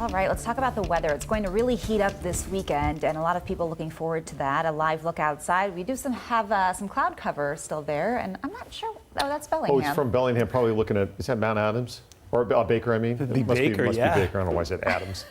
All right, let's talk about the weather. It's going to really heat up this weekend, and a lot of people looking forward to that. A live look outside. We do have some cloud cover still there, and I'm not sure. Oh, that's Bellingham. Oh, it's from Bellingham. Probably looking at, is that Mount Adams? Or Baker, I mean? Must be Baker. I don't know why I said Adams.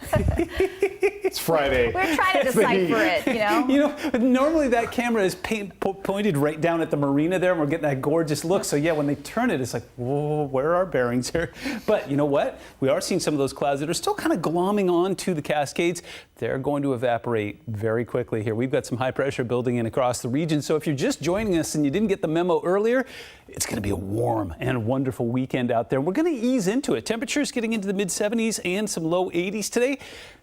It's Friday. We're trying to decipher it, you know? You know, normally that camera is pointed right down at the marina there, and we're getting that gorgeous look. So yeah, when they turn it, it's like, whoa, where are our bearings here? But you know what? We are seeing some of those clouds that are still kind of glomming on to the Cascades. They're going to evaporate very quickly here. We've got some high pressure building in across the region. So if you're just joining us and you didn't get the memo earlier, it's going to be a warm and wonderful weekend out there. We're going to ease into it. Temperatures getting into the mid 70s and some low 80s today.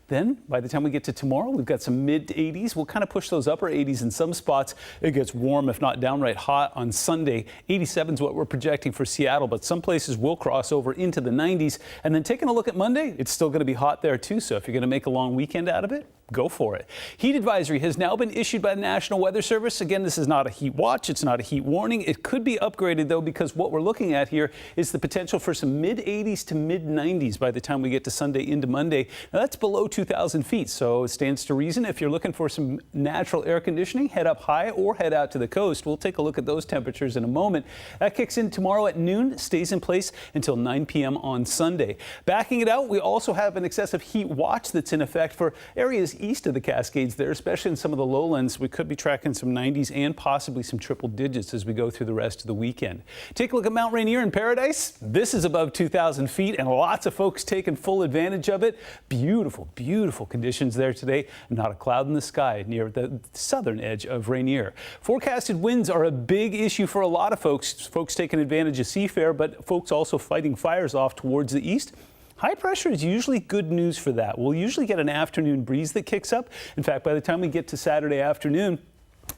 Then, by the time we get to tomorrow, we've got some mid 80s. We'll kind of push those upper 80s in some spots. It gets warm, if not downright hot, on Sunday. 87 is what we're projecting for Seattle, but some places will cross over into the 90s. And then taking a look at Monday, it's still going to be hot there too. So if you're going to make a long weekend out of it, go for it. Heat advisory has now been issued by the National Weather Service. Again, this is not a heat watch. It's not a heat warning. It could be upgraded, though, because what we're looking at here is the potential for some mid 80s to mid 90s by the time we get to Sunday into Monday. Now, that's below 2,000 feet, so it stands to reason if you're looking for some natural air conditioning, head up high or head out to the coast. We'll take a look at those temperatures in a moment. That kicks in tomorrow at noon, stays in place until 9 p.m. on Sunday. Backing it out, we also have an excessive heat watch that's in effect for areas east of the Cascades there, especially in some of the lowlands. We could be tracking some 90s and possibly some triple digits as we go through the rest of the weekend. Take a look at Mount Rainier in Paradise. This is above 2,000 feet and lots of folks taking full advantage of it. Beautiful, beautiful conditions there today. Not a cloud in the sky near the southern edge of Rainier. Forecasted winds are a big issue for a lot of folks taking advantage of seafare, but folks also fighting fires off towards the east. High pressure is usually good news for that. We'll usually get an afternoon breeze that kicks up. In fact, by the time we get to Saturday afternoon,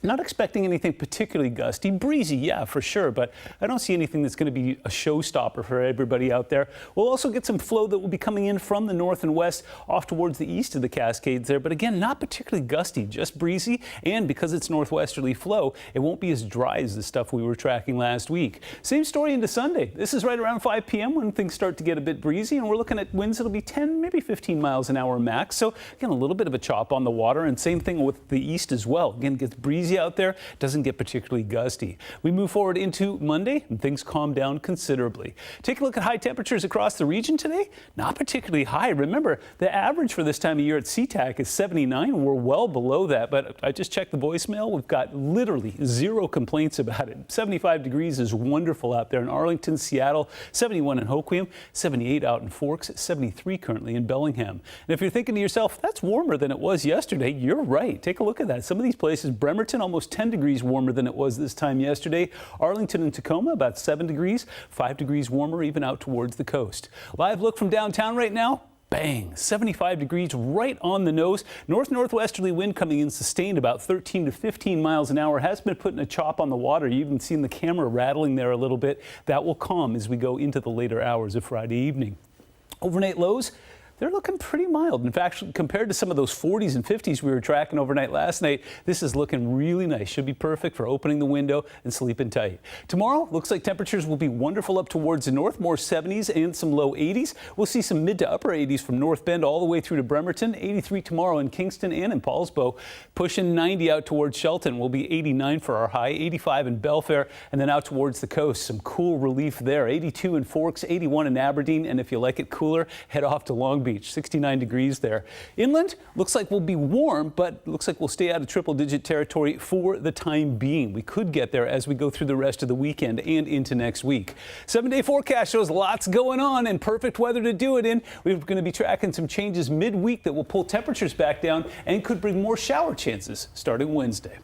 not expecting anything particularly gusty. Breezy, yeah, for sure, but I don't see anything that's going to be a showstopper for everybody out there. We'll also get some flow that will be coming in from the north and west off towards the east of the Cascades there, but again, not particularly gusty, just breezy, and because it's northwesterly flow, it won't be as dry as the stuff we were tracking last week. Same story into Sunday. This is right around 5 p.m. when things start to get a bit breezy, and we're looking at winds that'll be 10, maybe 15 miles an hour max, so again, a little bit of a chop on the water, and same thing with the east as well. Again, it gets breezy out there, doesn't get particularly gusty. We move forward into Monday and things calm down considerably. Take a look at high temperatures across the region today. Not particularly high. Remember, the average for this time of year at SeaTac is 79. We're well below that, but I just checked the voicemail. We've got literally zero complaints about it. 75 degrees is wonderful out there in Arlington, Seattle, 71 in Hoquiam, 78 out in Forks, 73 currently in Bellingham. And if you're thinking to yourself, that's warmer than it was yesterday, you're right. Take a look at that. Some of these places, Bremerton, almost 10 degrees warmer than it was this time yesterday. Arlington and Tacoma, about 7 degrees, 5 degrees warmer even out towards the coast. Live look from downtown right now. Bang, 75 degrees right on the nose. North-northwesterly wind coming in sustained about 13 to 15 miles an hour. Has been putting a chop on the water. You've even seen the camera rattling there a little bit. That will calm as we go into the later hours of Friday evening. Overnight lows, they're looking pretty mild. In fact, compared to some of those 40s and 50s we were tracking overnight last night, this is looking really nice. Should be perfect for opening the window and sleeping tight. Tomorrow, looks like temperatures will be wonderful up towards the north, more 70s and some low 80s. We'll see some mid to upper 80s from North Bend all the way through to Bremerton. 83 tomorrow in Kingston and in Paulsbo. Pushing 90 out towards Shelton. Will be 89 for our high, 85 in Belfair, and then out towards the coast. Some cool relief there. 82 in Forks, 81 in Aberdeen, and if you like it cooler, head off to Long Beach. 69 degrees there. Inland looks like we'll be warm, but looks like we'll stay out of triple-digit territory for the time being. We could get there as we go through the rest of the weekend and into next week. 7-day forecast shows lots going on and perfect weather to do it in. We're going to be tracking some changes midweek that will pull temperatures back down and could bring more shower chances starting Wednesday.